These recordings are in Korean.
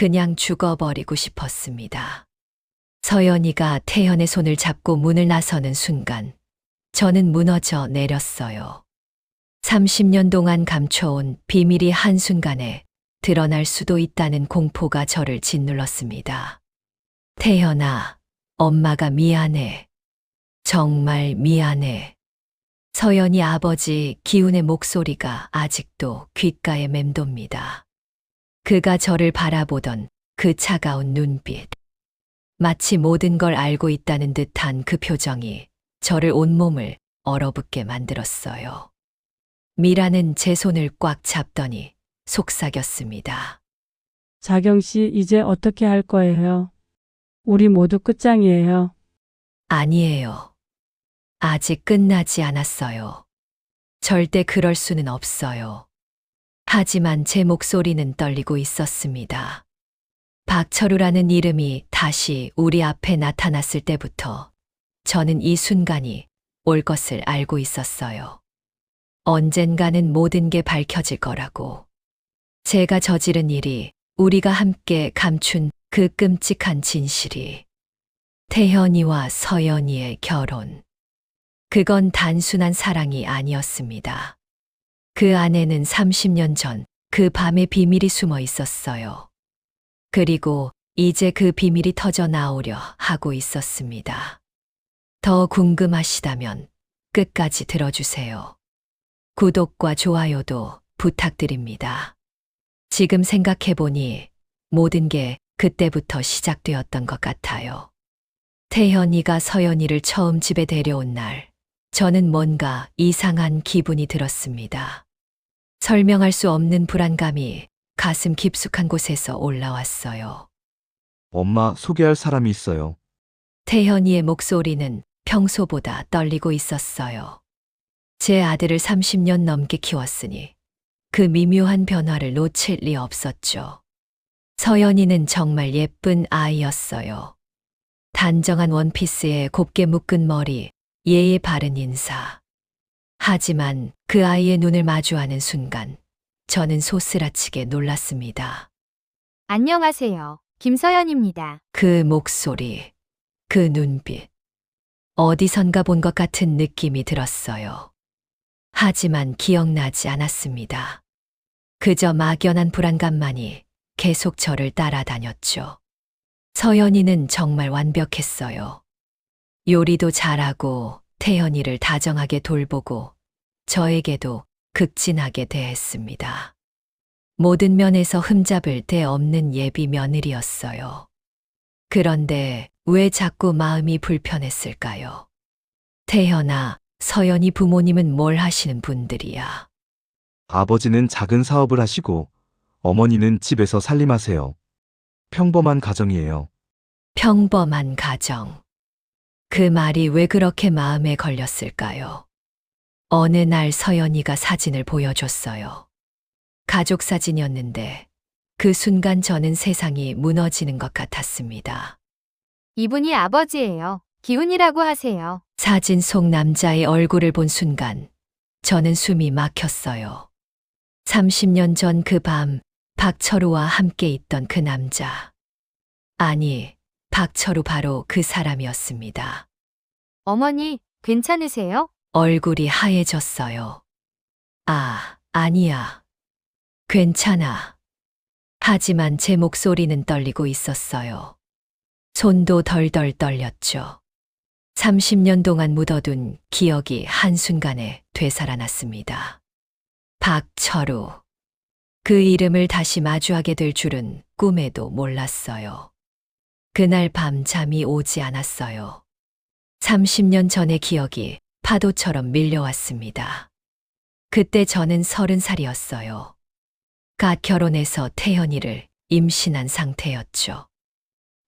그냥 죽어버리고 싶었습니다. 서연이가 태연의 손을 잡고 문을 나서는 순간 저는 무너져 내렸어요. 30년 동안 감춰온 비밀이 한순간에 드러날 수도 있다는 공포가 저를 짓눌렀습니다. 태연아, 엄마가 미안해. 정말 미안해. 서연이 아버지 기훈의 목소리가 아직도 귓가에 맴돕니다. 그가 저를 바라보던 그 차가운 눈빛. 마치 모든 걸 알고 있다는 듯한 그 표정이 저를 온몸을 얼어붙게 만들었어요. 미라는 제 손을 꽉 잡더니 속삭였습니다. 자경 씨, 이제 어떻게 할 거예요? 우리 모두 끝장이에요. 아니에요. 아직 끝나지 않았어요. 절대 그럴 수는 없어요. 하지만 제 목소리는 떨리고 있었습니다. 박철우라는 이름이 다시 우리 앞에 나타났을 때부터 저는 이 순간이 올 것을 알고 있었어요. 언젠가는 모든 게 밝혀질 거라고. 제가 저지른 일이, 우리가 함께 감춘 그 끔찍한 진실이, 태현이와 서연이의 결혼. 그건 단순한 사랑이 아니었습니다. 그 안에는 30년 전 그 밤의 비밀이 숨어 있었어요. 그리고 이제 그 비밀이 터져 나오려 하고 있었습니다. 더 궁금하시다면 끝까지 들어주세요. 구독과 좋아요도 부탁드립니다. 지금 생각해보니 모든 게 그때부터 시작되었던 것 같아요. 태현이가 서연이를 처음 집에 데려온 날, 저는 뭔가 이상한 기분이 들었습니다. 설명할 수 없는 불안감이 가슴 깊숙한 곳에서 올라왔어요. 엄마, 소개할 사람이 있어요. 태현이의 목소리는 평소보다 떨리고 있었어요. 제 아들을 30년 넘게 키웠으니 그 미묘한 변화를 놓칠 리 없었죠. 서연이는 정말 예쁜 아이였어요. 단정한 원피스에 곱게 묶은 머리, 예의 바른 인사. 하지만 그 아이의 눈을 마주하는 순간 저는 소스라치게 놀랐습니다. 안녕하세요. 김서연입니다. 그 목소리, 그 눈빛. 어디선가 본 것 같은 느낌이 들었어요. 하지만 기억나지 않았습니다. 그저 막연한 불안감만이 계속 저를 따라다녔죠. 서연이는 정말 완벽했어요. 요리도 잘하고 태연이를 다정하게 돌보고 저에게도 극진하게 대했습니다. 모든 면에서 흠잡을 데 없는 예비 며느리였어요. 그런데 왜 자꾸 마음이 불편했을까요? 태연아, 서연이 부모님은 뭘 하시는 분들이야? 아버지는 작은 사업을 하시고 어머니는 집에서 살림하세요. 평범한 가정이에요. 평범한 가정. 그 말이 왜 그렇게 마음에 걸렸을까요? 어느 날 서연이가 사진을 보여줬어요. 가족 사진이었는데 그 순간 저는 세상이 무너지는 것 같았습니다. 이분이 아버지예요. 기훈이라고 하세요. 사진 속 남자의 얼굴을 본 순간 저는 숨이 막혔어요. 30년 전 그 밤 박철우와 함께 있던 그 남자. 아니, 박철우 바로 그 사람이었습니다. 어머니, 괜찮으세요? 얼굴이 하얘졌어요. 아, 아니야. 괜찮아. 하지만 제 목소리는 떨리고 있었어요. 손도 덜덜 떨렸죠. 30년 동안 묻어둔 기억이 한순간에 되살아났습니다. 박철우. 그 이름을 다시 마주하게 될 줄은 꿈에도 몰랐어요. 그날 밤 잠이 오지 않았어요. 30년 전의 기억이 파도처럼 밀려왔습니다. 그때 저는 30살이었어요. 갓 결혼해서 태연이를 임신한 상태였죠.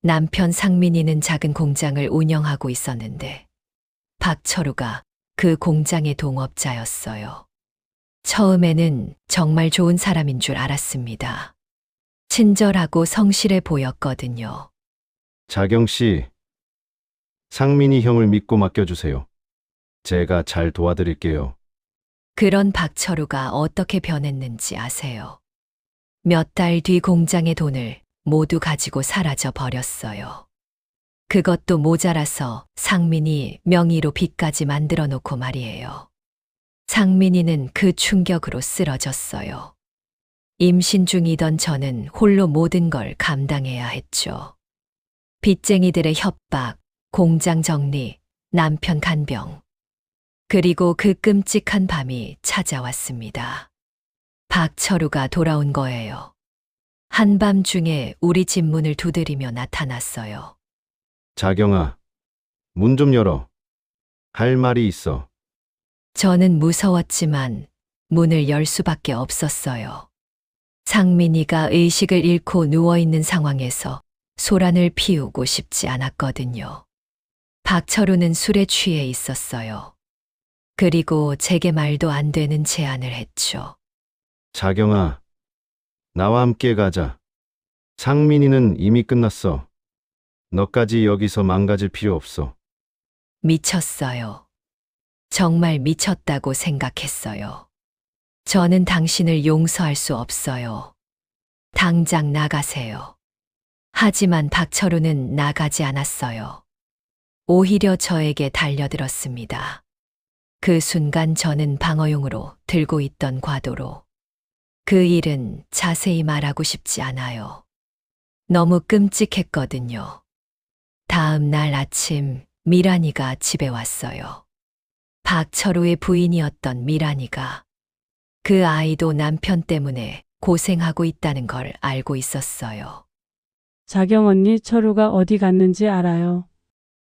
남편 상민이는 작은 공장을 운영하고 있었는데 박철우가 그 공장의 동업자였어요. 처음에는 정말 좋은 사람인 줄 알았습니다. 친절하고 성실해 보였거든요. 자경 씨, 상민이 형을 믿고 맡겨주세요. 제가 잘 도와드릴게요. 그런 박철우가 어떻게 변했는지 아세요? 몇 달 뒤 공장의 돈을 모두 가지고 사라져 버렸어요. 그것도 모자라서 상민이 명의로 빚까지 만들어 놓고 말이에요. 상민이는 그 충격으로 쓰러졌어요. 임신 중이던 저는 홀로 모든 걸 감당해야 했죠. 빚쟁이들의 협박, 공장 정리, 남편 간병. 그리고 그 끔찍한 밤이 찾아왔습니다. 박철우가 돌아온 거예요. 한밤중에 우리 집 문을 두드리며 나타났어요. 자경아, 문 좀 열어. 할 말이 있어. 저는 무서웠지만 문을 열 수밖에 없었어요. 상민이가 의식을 잃고 누워있는 상황에서 소란을 피우고 싶지 않았거든요. 박철우는 술에 취해 있었어요. 그리고 제게 말도 안 되는 제안을 했죠. 자경아, 나와 함께 가자. 상민이는 이미 끝났어. 너까지 여기서 망가질 필요 없어. 미쳤어요. 정말 미쳤다고 생각했어요. 저는 당신을 용서할 수 없어요. 당장 나가세요. 하지만 박철우는 나가지 않았어요. 오히려 저에게 달려들었습니다. 그 순간 저는 방어용으로 들고 있던 과도로. 그 일은 자세히 말하고 싶지 않아요. 너무 끔찍했거든요. 다음 날 아침 미란이가 집에 왔어요. 박철우의 부인이었던 미란이가. 그 아이도 남편 때문에 고생하고 있다는 걸 알고 있었어요. 자경 언니 철우가 어디 갔는지 알아요.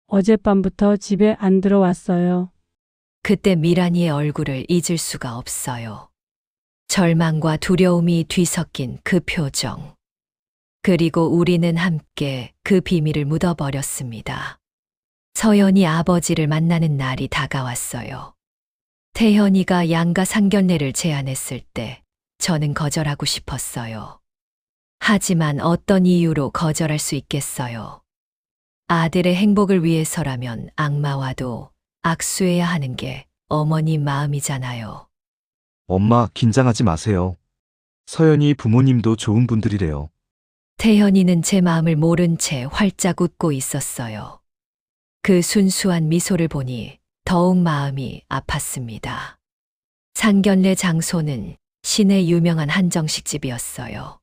어젯밤부터 집에 안 들어왔어요. 그때 미란이의 얼굴을 잊을 수가 없어요. 절망과 두려움이 뒤섞인 그 표정. 그리고 우리는 함께 그 비밀을 묻어버렸습니다. 서연이 아버지를 만나는 날이 다가왔어요. 태현이가 양가 상견례를 제안했을 때 저는 거절하고 싶었어요. 하지만 어떤 이유로 거절할 수 있겠어요. 아들의 행복을 위해서라면 악마와도 악수해야 하는 게 어머니 마음이잖아요. 엄마, 긴장하지 마세요. 서연이 부모님도 좋은 분들이래요. 태현이는 제 마음을 모른 채 활짝 웃고 있었어요. 그 순수한 미소를 보니 더욱 마음이 아팠습니다. 상견례 장소는 시내 유명한 한정식집이었어요.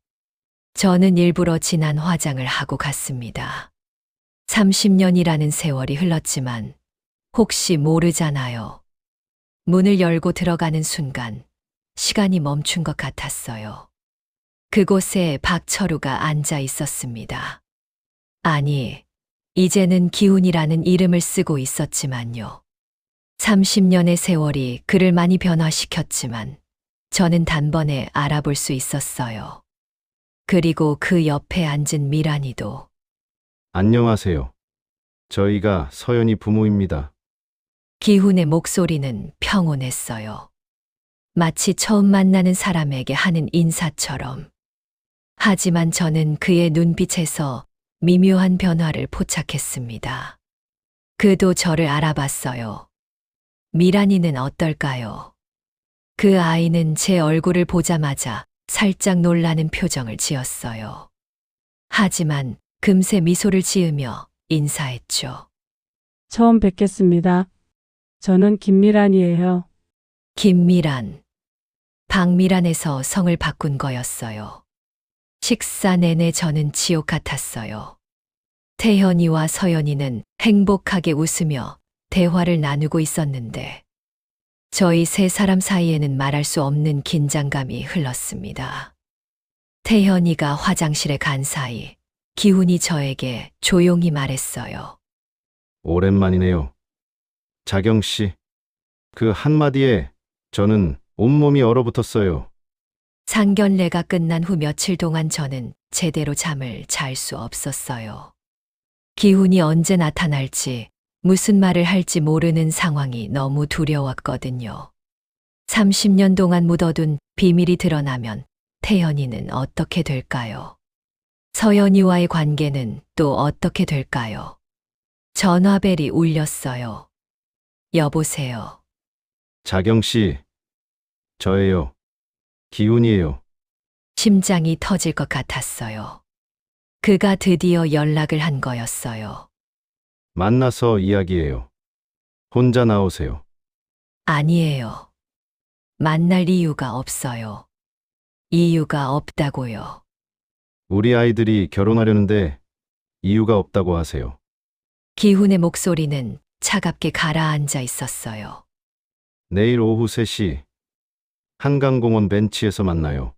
저는 일부러 진한 화장을 하고 갔습니다. 30년이라는 세월이 흘렀지만 혹시 모르잖아요. 문을 열고 들어가는 순간 시간이 멈춘 것 같았어요. 그곳에 박철우가 앉아 있었습니다. 아니, 이제는 기훈이라는 이름을 쓰고 있었지만요. 30년의 세월이 그를 많이 변화시켰지만 저는 단번에 알아볼 수 있었어요. 그리고 그 옆에 앉은 미란이도. 안녕하세요. 저희가 서연이 부모입니다. 기훈의 목소리는 평온했어요. 마치 처음 만나는 사람에게 하는 인사처럼. 하지만 저는 그의 눈빛에서 미묘한 변화를 포착했습니다. 그도 저를 알아봤어요. 미란이는 어떨까요? 그 아이는 제 얼굴을 보자마자 살짝 놀라는 표정을 지었어요. 하지만 금세 미소를 지으며 인사했죠. 처음 뵙겠습니다. 저는 김미란이에요. 김미란. 박미란에서 성을 바꾼 거였어요. 식사 내내 저는 지옥 같았어요. 태현이와 서연이는 행복하게 웃으며 대화를 나누고 있었는데 저희 세 사람 사이에는 말할 수 없는 긴장감이 흘렀습니다. 태현이가 화장실에 간 사이 기훈이 저에게 조용히 말했어요. 오랜만이네요. 자경 씨. 그 한마디에 저는 온몸이 얼어붙었어요. 상견례가 끝난 후 며칠 동안 저는 제대로 잠을 잘 수 없었어요. 기훈이 언제 나타날지 무슨 말을 할지 모르는 상황이 너무 두려웠거든요. 30년 동안 묻어둔 비밀이 드러나면 태연이는 어떻게 될까요? 서연이와의 관계는 또 어떻게 될까요? 전화벨이 울렸어요. 여보세요. 자경 씨. 저예요. 기훈이에요. 심장이 터질 것 같았어요. 그가 드디어 연락을 한 거였어요. 만나서 이야기해요. 혼자 나오세요. 아니에요. 만날 이유가 없어요. 이유가 없다고요. 우리 아이들이 결혼하려는데 이유가 없다고 하세요. 기훈의 목소리는 차갑게 가라앉아 있었어요. 내일 오후 3시 한강공원 벤치에서 만나요.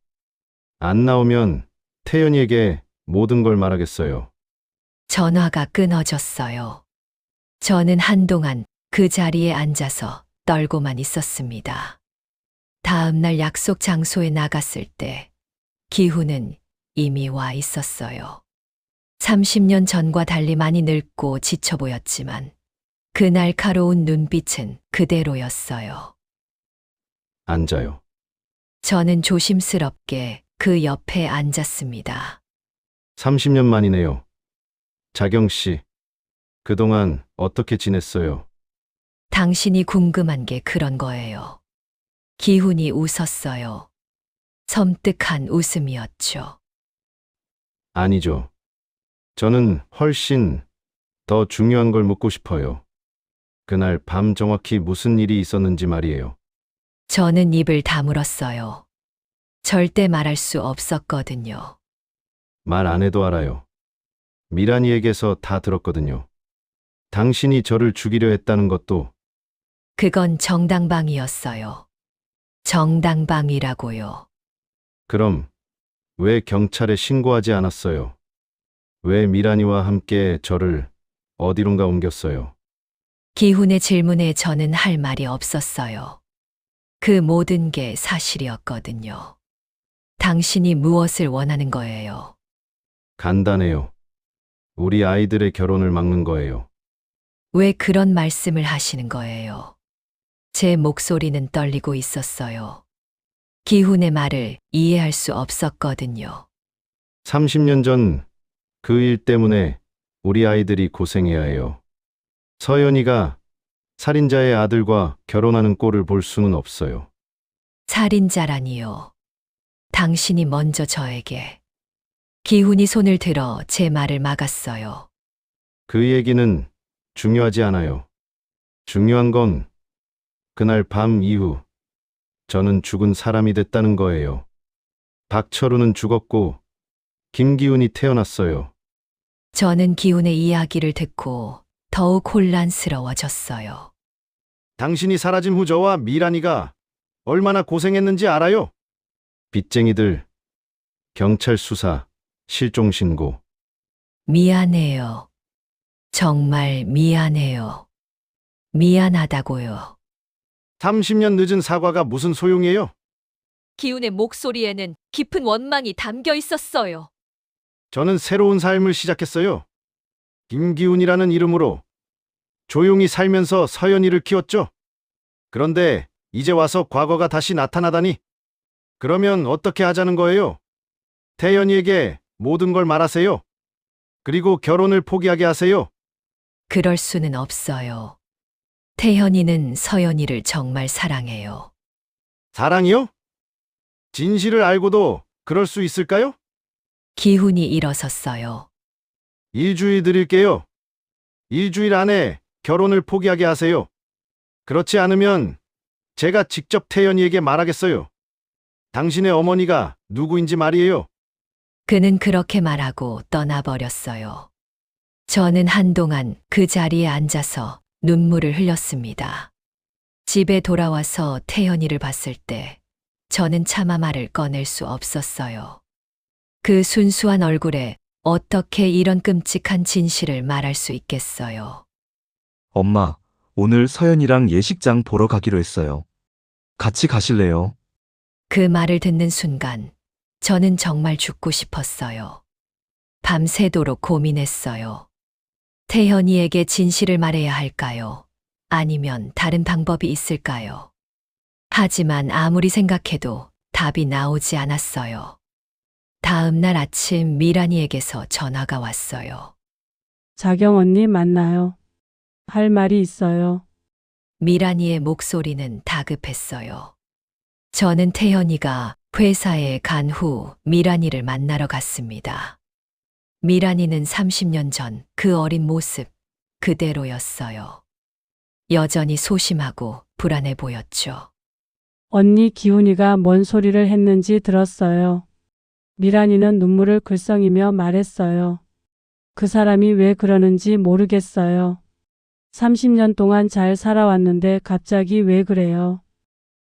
안 나오면 태연이에게 모든 걸 말하겠어요. 전화가 끊어졌어요. 저는 한동안 그 자리에 앉아서 떨고만 있었습니다. 다음 날 약속 장소에 나갔을 때 기훈은 이미 와 있었어요. 30년 전과 달리 많이 늙고 지쳐 보였지만 그 날카로운 눈빛은 그대로였어요. 앉아요. 저는 조심스럽게 그 옆에 앉았습니다. 30년 만이네요. 자경 씨, 그동안 어떻게 지냈어요? 당신이 궁금한 게 그런 거예요. 기훈이 웃었어요. 섬뜩한 웃음이었죠. 아니죠. 저는 훨씬 더 중요한 걸 묻고 싶어요. 그날 밤 정확히 무슨 일이 있었는지 말이에요. 저는 입을 다물었어요. 절대 말할 수 없었거든요. 말 안 해도 알아요. 미란이에게서 다 들었거든요. 당신이 저를 죽이려 했다는 것도 그건 정당방위였어요. 정당방위라고요. 그럼 왜 경찰에 신고하지 않았어요? 왜 미란이와 함께 저를 어디론가 옮겼어요? 기훈의 질문에 저는 할 말이 없었어요. 그 모든 게 사실이었거든요. 당신이 무엇을 원하는 거예요? 간단해요. 우리 아이들의 결혼을 막는 거예요. 왜 그런 말씀을 하시는 거예요? 제 목소리는 떨리고 있었어요. 기훈의 말을 이해할 수 없었거든요. 30년 전 그 일 때문에 우리 아이들이 고생해야 해요. 서연이가 살인자의 아들과 결혼하는 꼴을 볼 수는 없어요. 살인자라니요. 당신이 먼저 저에게. 기훈이 손을 들어 제 말을 막았어요. 그 얘기는 중요하지 않아요. 중요한 건 그날 밤 이후 저는 죽은 사람이 됐다는 거예요. 박철우는 죽었고 김기훈이 태어났어요. 저는 기훈의 이야기를 듣고 더욱 혼란스러워졌어요. 당신이 사라진 후 저와 미란이가 얼마나 고생했는지 알아요? 빚쟁이들, 경찰 수사, 실종 신고. 미안해요. 정말 미안해요. 미안하다고요. 30년 늦은 사과가 무슨 소용이에요? 기훈의 목소리에는 깊은 원망이 담겨 있었어요. 저는 새로운 삶을 시작했어요. 김기훈이라는 이름으로 조용히 살면서 서연이를 키웠죠. 그런데 이제 와서 과거가 다시 나타나다니. 그러면 어떻게 하자는 거예요? 태연이에게 모든 걸 말하세요. 그리고 결혼을 포기하게 하세요. 그럴 수는 없어요. 태현이는 서연이를 정말 사랑해요. 사랑이요? 진실을 알고도 그럴 수 있을까요? 기훈이 일어섰어요. 일주일 드릴게요. 일주일 안에 결혼을 포기하게 하세요. 그렇지 않으면 제가 직접 태연이에게 말하겠어요. 당신의 어머니가 누구인지 말이에요. 그는 그렇게 말하고 떠나버렸어요. 저는 한동안 그 자리에 앉아서 눈물을 흘렸습니다. 집에 돌아와서 태연이를 봤을 때 저는 차마 말을 꺼낼 수 없었어요. 그 순수한 얼굴에 어떻게 이런 끔찍한 진실을 말할 수 있겠어요. 엄마, 오늘 서연이랑 예식장 보러 가기로 했어요. 같이 가실래요? 그 말을 듣는 순간 저는 정말 죽고 싶었어요. 밤새도록 고민했어요. 태현이에게 진실을 말해야 할까요? 아니면 다른 방법이 있을까요? 하지만 아무리 생각해도 답이 나오지 않았어요. 다음 날 아침 미란이에게서 전화가 왔어요. 자경 언니 만나요. 할 말이 있어요. 미란이의 목소리는 다급했어요. 저는 태현이가 회사에 간 후 미란이를 만나러 갔습니다. 미란이는 30년 전 그 어린 모습 그대로였어요. 여전히 소심하고 불안해 보였죠. 언니 기훈이가 뭔 소리를 했는지 들었어요. 미란이는 눈물을 글썽이며 말했어요. 그 사람이 왜 그러는지 모르겠어요. 30년 동안 잘 살아왔는데 갑자기 왜 그래요?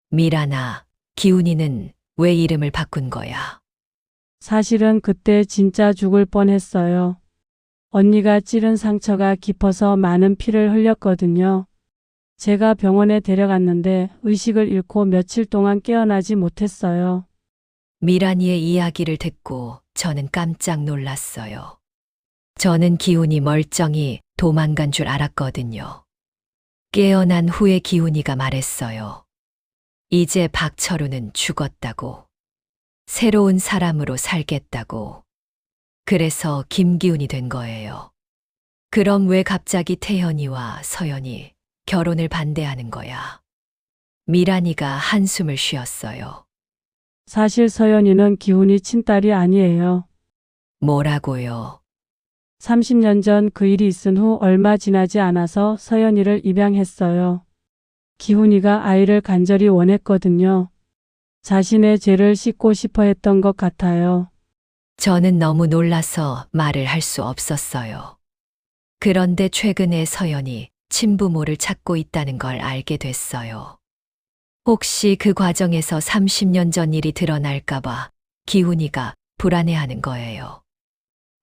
미란아, 기훈이는 왜 이름을 바꾼 거야? 사실은 그때 진짜 죽을 뻔했어요. 언니가 찌른 상처가 깊어서 많은 피를 흘렸거든요. 제가 병원에 데려갔는데 의식을 잃고 며칠 동안 깨어나지 못했어요. 미란이의 이야기를 듣고 저는 깜짝 놀랐어요. 저는 기훈이 멀쩡히 도망간 줄 알았거든요. 깨어난 후에 기훈이가 말했어요. 이제 박철우는 죽었다고. 새로운 사람으로 살겠다고. 그래서 김기훈이 된 거예요. 그럼 왜 갑자기 태연이와 서연이 결혼을 반대하는 거야? 미란이가 한숨을 쉬었어요. 사실 서연이는 기훈이 친딸이 아니에요. 뭐라고요? 30년 전 그 일이 있은 후 얼마 지나지 않아서 서연이를 입양했어요. 기훈이가 아이를 간절히 원했거든요. 자신의 죄를 씻고 싶어 했던 것 같아요. 저는 너무 놀라서 말을 할 수 없었어요. 그런데 최근에 서연이 친부모를 찾고 있다는 걸 알게 됐어요. 혹시 그 과정에서 30년 전 일이 드러날까봐 기훈이가 불안해하는 거예요.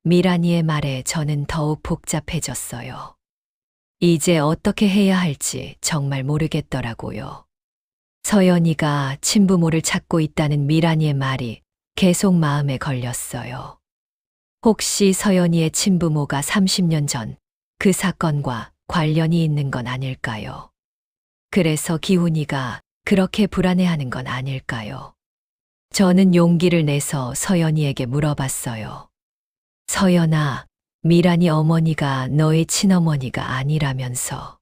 미란이의 말에 저는 더욱 복잡해졌어요. 이제 어떻게 해야 할지 정말 모르겠더라고요. 서연이가 친부모를 찾고 있다는 미란이의 말이 계속 마음에 걸렸어요. 혹시 서연이의 친부모가 30년 전 그 사건과 관련이 있는 건 아닐까요? 그래서 기훈이가 그렇게 불안해하는 건 아닐까요? 저는 용기를 내서 서연이에게 물어봤어요. 서연아, 미란이 어머니가 너의 친어머니가 아니라면서.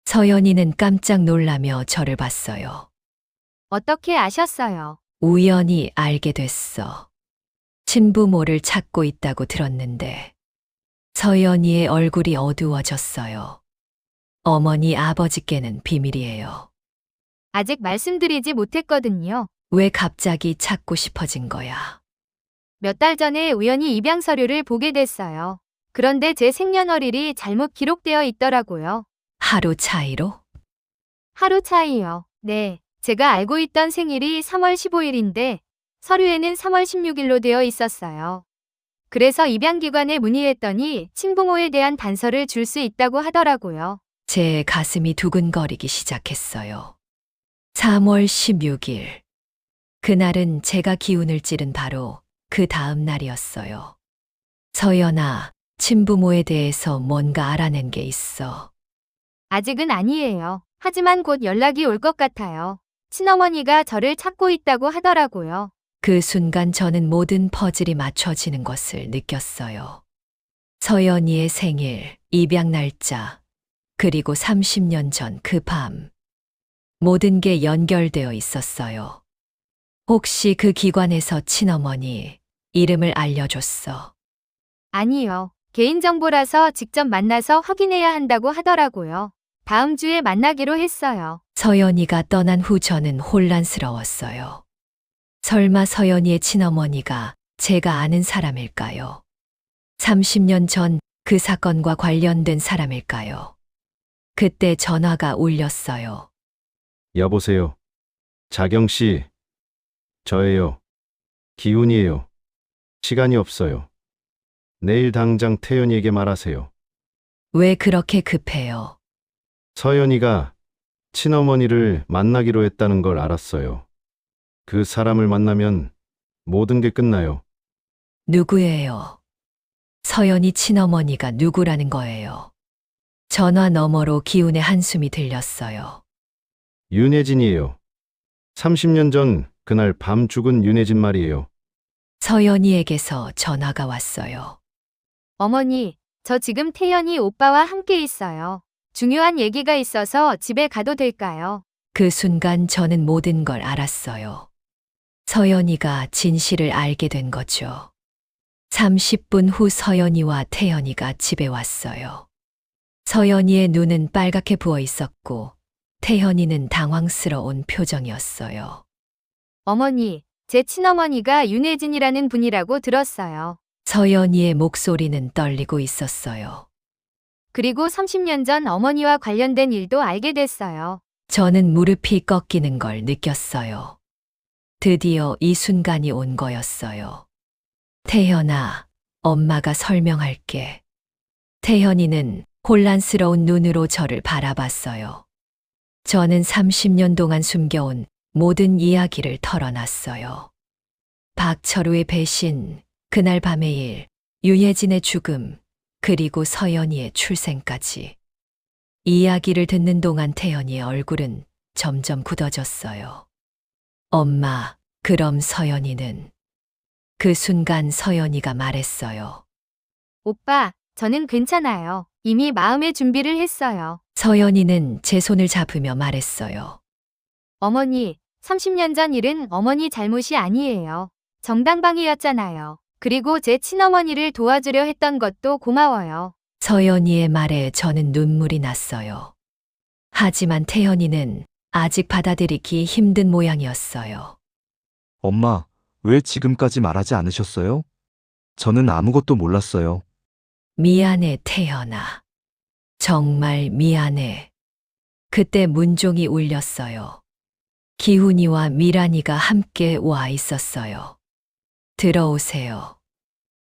서연이는 깜짝 놀라며 저를 봤어요. 어떻게 아셨어요? 우연히 알게 됐어. 친부모를 찾고 있다고 들었는데. 서연이의 얼굴이 어두워졌어요. 어머니 아버지께는 비밀이에요. 아직 말씀드리지 못했거든요. 왜 갑자기 찾고 싶어진 거야? 몇 달 전에 우연히 입양 서류를 보게 됐어요. 그런데 제 생년월일이 잘못 기록되어 있더라고요. 하루 차이로? 하루 차이요. 네. 제가 알고 있던 생일이 3월 15일인데 서류에는 3월 16일로 되어 있었어요. 그래서 입양기관에 문의했더니 친부모에 대한 단서를 줄 수 있다고 하더라고요. 제 가슴이 두근거리기 시작했어요. 3월 16일. 그날은 제가 기운을 찌른 바로 그 다음 날이었어요. 서연아, 친부모에 대해서 뭔가 알아낸 게 있어. 아직은 아니에요. 하지만 곧 연락이 올 것 같아요. 친어머니가 저를 찾고 있다고 하더라고요. 그 순간 저는 모든 퍼즐이 맞춰지는 것을 느꼈어요. 서연이의 생일, 입양 날짜, 그리고 30년 전 그 밤. 모든 게 연결되어 있었어요. 혹시 그 기관에서 친어머니 이름을 알려줬어? 아니요. 개인정보라서 직접 만나서 확인해야 한다고 하더라고요. 다음 주에 만나기로 했어요. 서연이가 떠난 후 저는 혼란스러웠어요. 설마 서연이의 친어머니가 제가 아는 사람일까요? 30년 전 그 사건과 관련된 사람일까요? 그때 전화가 울렸어요. 여보세요. 자경 씨. 저예요. 기훈이에요. 시간이 없어요. 내일 당장 태연이에게 말하세요. 왜 그렇게 급해요? 서연이가 친어머니를 만나기로 했다는 걸 알았어요. 그 사람을 만나면 모든 게 끝나요. 누구예요? 서연이 친어머니가 누구라는 거예요? 전화 너머로 기훈의 한숨이 들렸어요. 윤혜진이에요. 30년 전 그날 밤 죽은 윤혜진 말이에요. 서연이에게서 전화가 왔어요. 어머니, 저 지금 태연이 오빠와 함께 있어요. 중요한 얘기가 있어서 집에 가도 될까요? 그 순간 저는 모든 걸 알았어요. 서연이가 진실을 알게 된 거죠. 30분 후 서연이와 태연이가 집에 왔어요. 서연이의 눈은 빨갛게 부어 있었고 태연이는 당황스러운 표정이었어요. 어머니, 제 친어머니가 윤혜진이라는 분이라고 들었어요. 서연이의 목소리는 떨리고 있었어요. 그리고 30년 전 어머니와 관련된 일도 알게 됐어요. 저는 무릎이 꺾이는 걸 느꼈어요. 드디어 이 순간이 온 거였어요. 태연아, 엄마가 설명할게. 태연이는 혼란스러운 눈으로 저를 바라봤어요. 저는 30년 동안 숨겨온 모든 이야기를 털어놨어요. 박철우의 배신, 그날 밤의 일, 윤예진의 죽음, 그리고 서연이의 출생까지. 이야기를 듣는 동안 태연이의 얼굴은 점점 굳어졌어요. 엄마, 그럼 서연이는? 그 순간 서연이가 말했어요. 오빠, 저는 괜찮아요. 이미 마음의 준비를 했어요. 서연이는 제 손을 잡으며 말했어요. 어머니, 30년 전 일은 어머니 잘못이 아니에요. 정당방위였잖아요. 그리고 제 친어머니를 도와주려 했던 것도 고마워요. 서연이의 말에 저는 눈물이 났어요. 하지만 태연이는 아직 받아들이기 힘든 모양이었어요. 엄마, 왜 지금까지 말하지 않으셨어요? 저는 아무것도 몰랐어요. 미안해, 태연아. 정말 미안해. 그때 문종이 울렸어요. 기훈이와 미란이가 함께 와 있었어요. 들어오세요.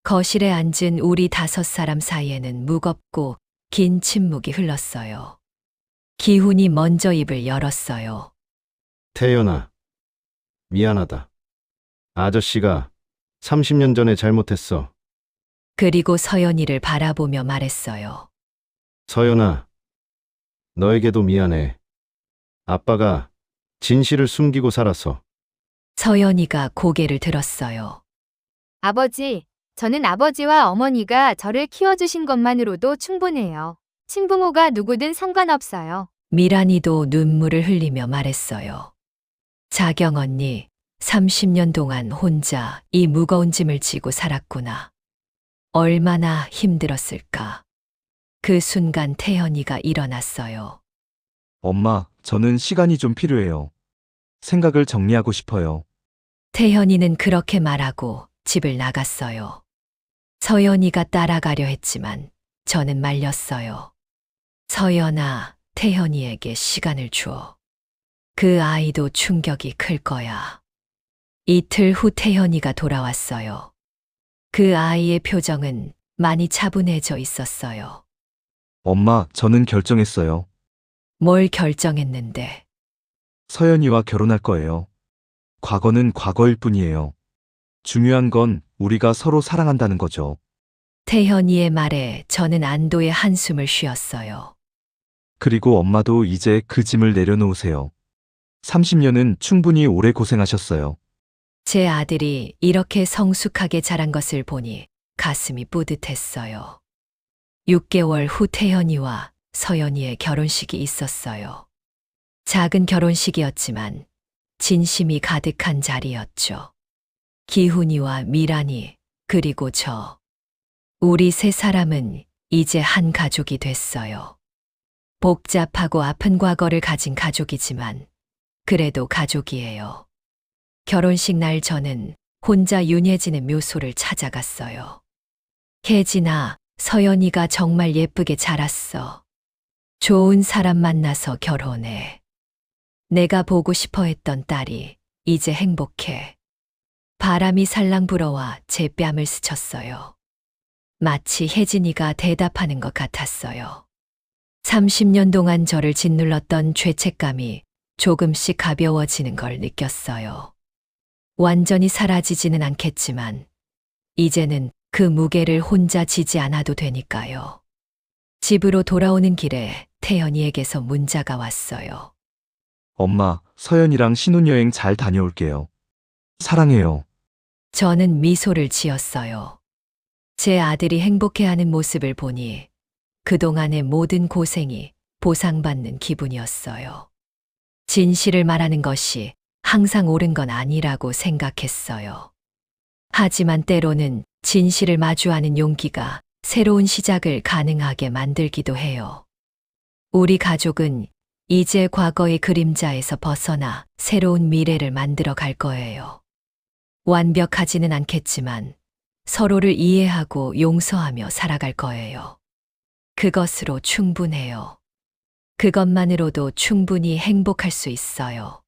거실에 앉은 우리 5사람 사이에는 무겁고 긴 침묵이 흘렀어요. 기훈이 먼저 입을 열었어요. 태연아, 미안하다. 아저씨가 30년 전에 잘못했어. 그리고 서연이를 바라보며 말했어요. 서연아, 너에게도 미안해. 아빠가 진실을 숨기고 살아서. 서연이가 고개를 들었어요. 아버지, 저는 아버지와 어머니가 저를 키워주신 것만으로도 충분해요. 친부모가 누구든 상관없어요. 미란이도 눈물을 흘리며 말했어요. 자경 언니, 30년 동안 혼자 이 무거운 짐을 지고 살았구나. 얼마나 힘들었을까. 그 순간 태연이가 일어났어요. 엄마, 저는 시간이 좀 필요해요. 생각을 정리하고 싶어요. 태연이는 그렇게 말하고 집을 나갔어요. 서연이가 따라가려 했지만 저는 말렸어요. 서연아, 태연이에게 시간을 주어. 그 아이도 충격이 클 거야. 이틀 후 태연이가 돌아왔어요. 그 아이의 표정은 많이 차분해져 있었어요. 엄마, 저는 결정했어요. 뭘 결정했는데? 서연이와 결혼할 거예요. 과거는 과거일 뿐이에요. 중요한 건 우리가 서로 사랑한다는 거죠. 태연이의 말에 저는 안도의 한숨을 쉬었어요. 그리고 엄마도 이제 그 짐을 내려놓으세요. 30년은 충분히 오래 고생하셨어요. 제 아들이 이렇게 성숙하게 자란 것을 보니 가슴이 뿌듯했어요. 6개월 후 태연이와 서연이의 결혼식이 있었어요. 작은 결혼식이었지만 진심이 가득한 자리였죠. 기훈이와 미란이, 그리고 저. 우리 3사람은 이제 한 가족이 됐어요. 복잡하고 아픈 과거를 가진 가족이지만 그래도 가족이에요. 결혼식 날 저는 혼자 윤예진의 묘소를 찾아갔어요. 혜진아, 서연이가 정말 예쁘게 자랐어. 좋은 사람 만나서 결혼해. 내가 보고 싶어 했던 딸이 이제 행복해. 바람이 살랑 불어와 제 뺨을 스쳤어요. 마치 혜진이가 대답하는 것 같았어요. 30년 동안 저를 짓눌렀던 죄책감이 조금씩 가벼워지는 걸 느꼈어요. 완전히 사라지지는 않겠지만 이제는 그 무게를 혼자 지지 않아도 되니까요. 집으로 돌아오는 길에 태연이에게서 문자가 왔어요. 엄마, 서연이랑 신혼여행 잘 다녀올게요. 사랑해요. 저는 미소를 지었어요. 제 아들이 행복해하는 모습을 보니 그동안의 모든 고생이 보상받는 기분이었어요. 진실을 말하는 것이 항상 옳은 건 아니라고 생각했어요. 하지만 때로는 진실을 마주하는 용기가 새로운 시작을 가능하게 만들기도 해요. 우리 가족은 이제 과거의 그림자에서 벗어나 새로운 미래를 만들어 갈 거예요. 완벽하지는 않겠지만 서로를 이해하고 용서하며 살아갈 거예요. 그것으로 충분해요. 그것만으로도 충분히 행복할 수 있어요.